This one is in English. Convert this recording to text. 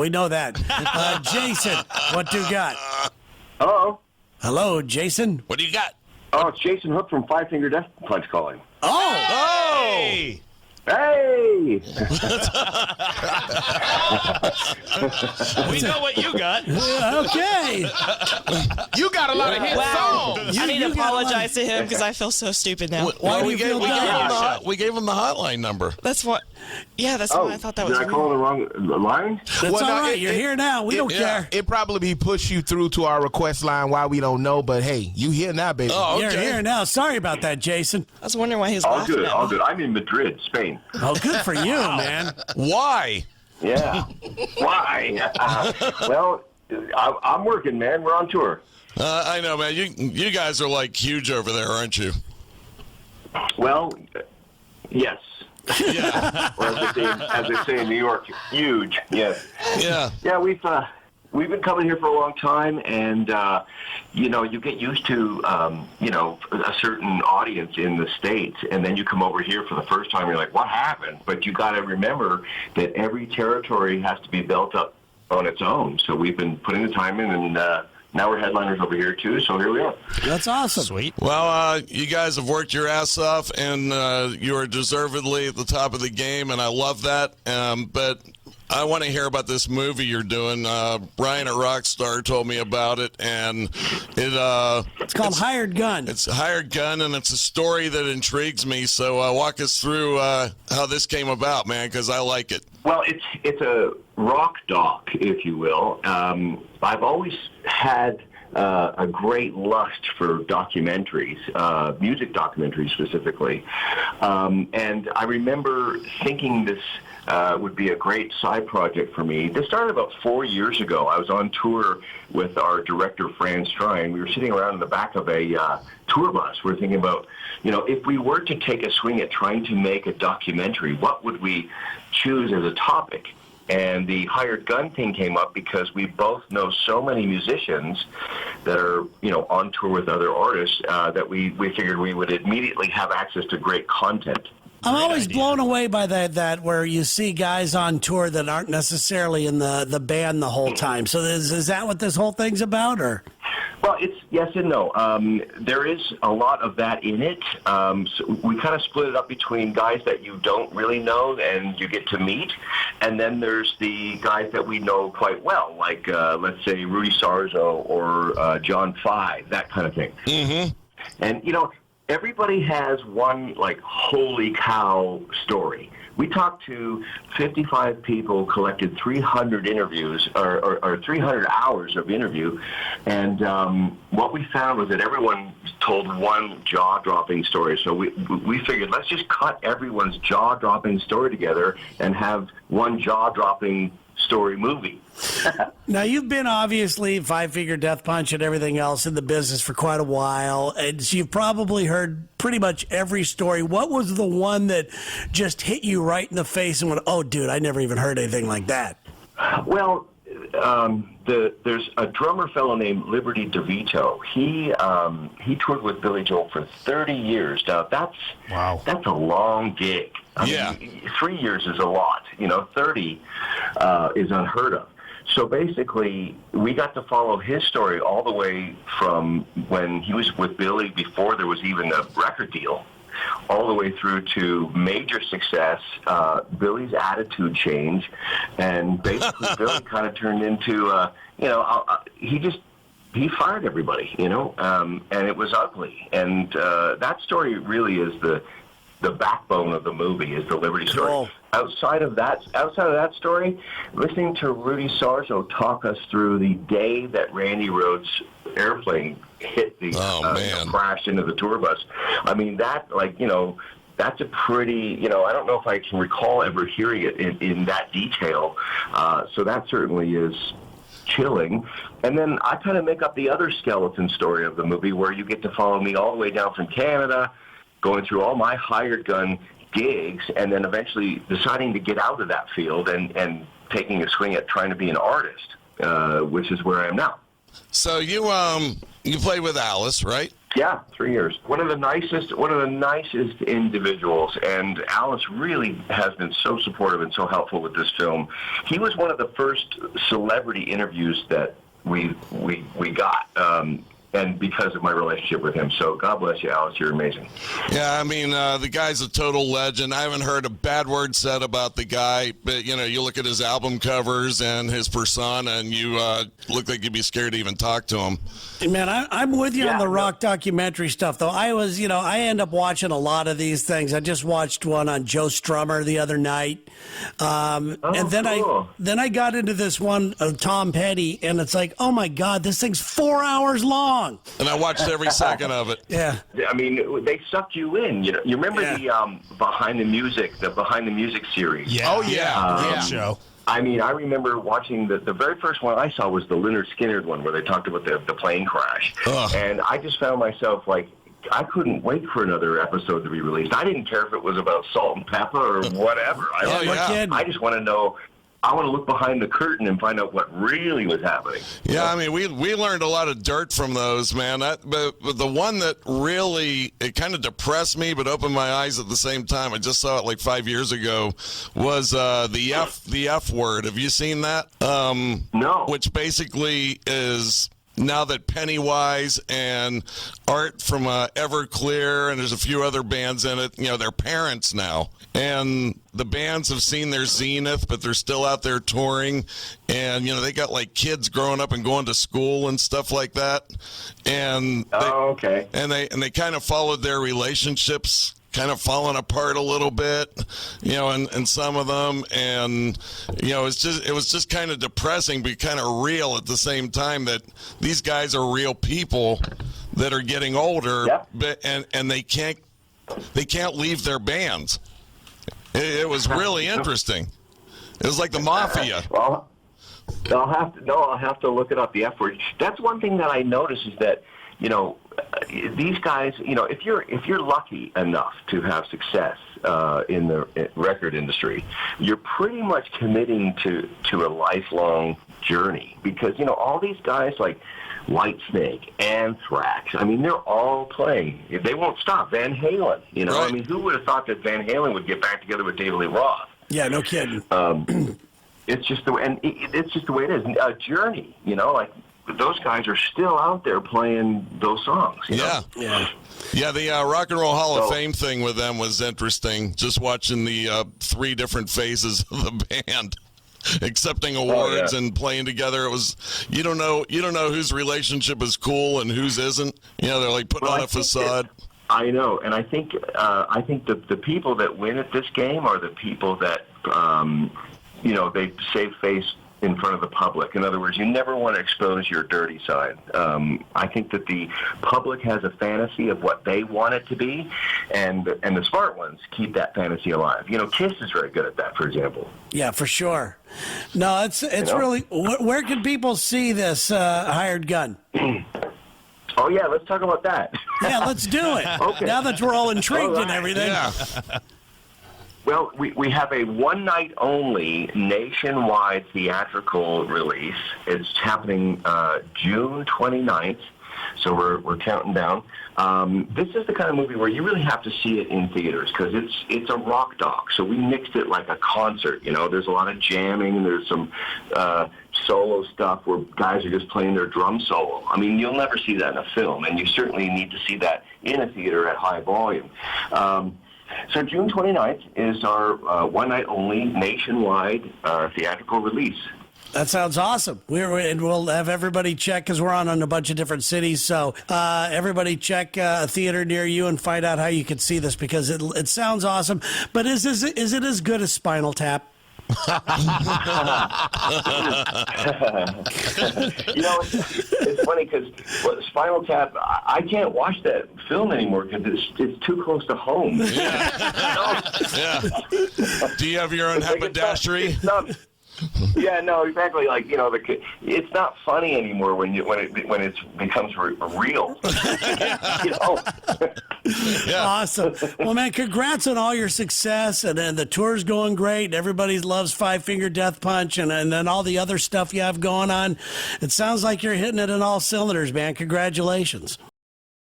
we know that. Jason, what do you got? Hello. Hello, Jason. What do you got? Oh, it's Jason Hook from Five Finger Death Punch calling. Oh! Hey! We know what you got. Okay. You got a lot of hit songs. I need to you got apologize to him because I feel so stupid now. Why do we you gave, feel we, gave bad? him the, we gave him the hotline number. That's what. Yeah, that's why I thought that was did I weird. call the wrong line? That's Well, all no, right. You're here now. We don't care. It probably be push you through to our request line why we don't know, but hey, you here now, baby. Oh, You're okay. here now. Sorry about that, Jason. I was wondering why he was All laughing good, at all me. good. I'm in Madrid, Spain. Oh, good for you, man. Why? Yeah. Why? Well, I'm working, man. We're on tour. I know, man. You guys are like huge over there, aren't you? Well, yes. Yeah. Or as they say in New York, huge. Yes. Yeah. Yeah, we've been coming here for a long time, and you get used to a certain audience in the States, and then you come over here for the first time, you're like, what happened? But you got to remember that every territory has to be built up on its own. So we've been putting the time in, and now we're headliners over here too. So here we are. That's awesome. Sweet. Well, you guys have worked your ass off, and you are deservedly at the top of the game, and I love that. But I want to hear about this movie you're doing. Brian at Rockstar told me about it, and It's called Hired Gun. it's a hired gun, and it's a story that intrigues me. So walk us through how this came about, man, because I like it. Well, it's a rock doc, if you will. I've always had a great lust for documentaries, music documentaries specifically. And I remember thinking this would be a great side project for me. This started about 4 years ago. I was on tour with our director, Fran Strine. We were sitting around in the back of a tour bus. We're thinking about, if we were to take a swing at trying to make a documentary, what would we choose as a topic? And the hired gun thing came up because we both know so many musicians that are, on tour with other artists that we figured we would immediately have access to great content. I'm always blown away by that where you see guys on tour that aren't necessarily in the band the whole time. So is that what this whole thing's about, or? Well, it's yes and no. There is a lot of that in it. So we kind of split it up between guys that you don't really know and you get to meet, and then there's the guys that we know quite well, like let's say Rudy Sarzo or John Five, that kind of thing. Mm-hmm. And everybody has one holy cow story. We talked to 55 people, collected 300 interviews, or 300 hours of interview, and what we found was that everyone told one jaw-dropping story. So we figured, let's just cut everyone's jaw-dropping story together and have one jaw-dropping story movie. Now, you've been obviously Five Finger Death Punch and everything else in the business for quite a while, and so you've probably heard pretty much every story. What was the one that just hit you right in the face and went, oh, dude, I never even heard anything like that? Well, there's a drummer fellow named Liberty DeVito. He toured with Billy Joel for 30 years. Now, that's a long gig. I mean, 3 years is a lot. 30 is unheard of. So basically, we got to follow his story all the way from when he was with Billy before there was even a record deal, all the way through to major success, Billy's attitude change, and basically Billy kind of turned into, he fired everybody, and it was ugly. And that story really is the backbone of the movie, is the Liberty story. Cool. Outside of that story, listening to Rudy Sarzo talk us through the day that Randy Rhoads' airplane hit the crashed into the tour bus. I mean, that that's a pretty, I don't know if I can recall ever hearing it in that detail. So that certainly is chilling. And then I kind of make up the other skeleton story of the movie, where you get to follow me all the way down from Canada, going through all my hired gun gigs, and then eventually deciding to get out of that field and taking a swing at trying to be an artist, which is where I am now. So you played with Alice, right? Yeah, 3 years. One of the nicest individuals, and Alice really has been so supportive and so helpful with this film. He was one of the first celebrity interviews that we got. And because of my relationship with him. So God bless you, Alice. You're amazing. Yeah, I mean, the guy's a total legend. I haven't heard a bad word said about the guy, but, you look at his album covers and his persona, and you look like you'd be scared to even talk to him. Man, I'm with you on the rock documentary stuff, though. I end up watching a lot of these things. I just watched one on Joe Strummer the other night. And then cool. I got into this one of Tom Petty, and it's like, oh, my God, this thing's 4 hours long. And I watched every second of it. Yeah. I mean, they sucked you in. You remember the Behind the Music series? Yeah. Oh, yeah. Show. I mean, I remember watching the very first one I saw was the Lynyrd Skynyrd one where they talked about the plane crash. Ugh. And I just found myself like, I couldn't wait for another episode to be released. I didn't care if it was about salt and pepper or whatever. I just want to know. I want to look behind the curtain and find out what really was happening. Yeah, I mean, we learned a lot of dirt from those, man. But the one that really, it kind of depressed me but opened my eyes at the same time, I just saw it like 5 years ago, was the F word. Have you seen that? No. Which basically is... Now that Pennywise and Art from Everclear, and there's a few other bands in it, they're parents now. And the bands have seen their zenith, but they're still out there touring. And, they got like kids growing up and going to school and stuff like that. And okay. And they kind of followed their relationships kind of falling apart a little bit, and some of them, and it was just kind of depressing, but kind of real at the same time that these guys are real people that are getting older, but and they can't leave their bands. It was really interesting. It was like the mafia. Well, I'll have to look it up. The F word. That's one thing that I noticed is that these guys, if you're lucky enough to have success in the record industry, you're pretty much committing to a lifelong journey because all these guys like Whitesnake, Anthrax, I mean, they're all playing. They won't stop. Van Halen, Right. I mean, who would have thought that Van Halen would get back together with David Lee Roth? Yeah, no kidding. It's just the way, and it's just the way it is. Journey, like. Those guys are still out there playing those songs. Yeah. The Rock and Roll Hall of Fame thing with them was interesting. Just watching the 3 different phases of the band, accepting awards and playing together. It was you don't know whose relationship is cool and whose isn't. They're like putting on a facade. I know, and I think the people that win at this game are the people that they save face in front of the public. In other words, you never want to expose your dirty side. I think that the public has a fantasy of what they want it to be, and the smart ones keep that fantasy alive. Kiss is very good at that, for example. Yeah, for sure. No, it's really. Where can people see this Hired Gun? Oh yeah, let's talk about that. Yeah, let's do it. Okay. Now that we're all intrigued and everything. Yeah. Well, we have a one-night-only nationwide theatrical release. It's happening June 29th, so we're counting down. This is the kind of movie where you really have to see it in theaters because it's a rock doc. So we mixed it like a concert. There's a lot of jamming. There's some solo stuff where guys are just playing their drum solo. I mean, you'll never see that in a film, and you certainly need to see that in a theater at high volume. So June 29th is our one-night-only nationwide theatrical release. That sounds awesome. We'll have everybody check because we're on in a bunch of different cities. So everybody check a theater near you and find out how you can see this because it sounds awesome. But is it as good as Spinal Tap? It's funny because Spinal Tap, I can't watch that film anymore because it's too close to home. Yeah. Do you have your own haberdashery? Yeah, no, exactly. Like it's not funny anymore when it becomes real. Yeah. Awesome. Well, man, congrats on all your success, and the tour's going great. And everybody loves Five Finger Death Punch, and then all the other stuff you have going on. It sounds like you're hitting it in all cylinders, man. Congratulations.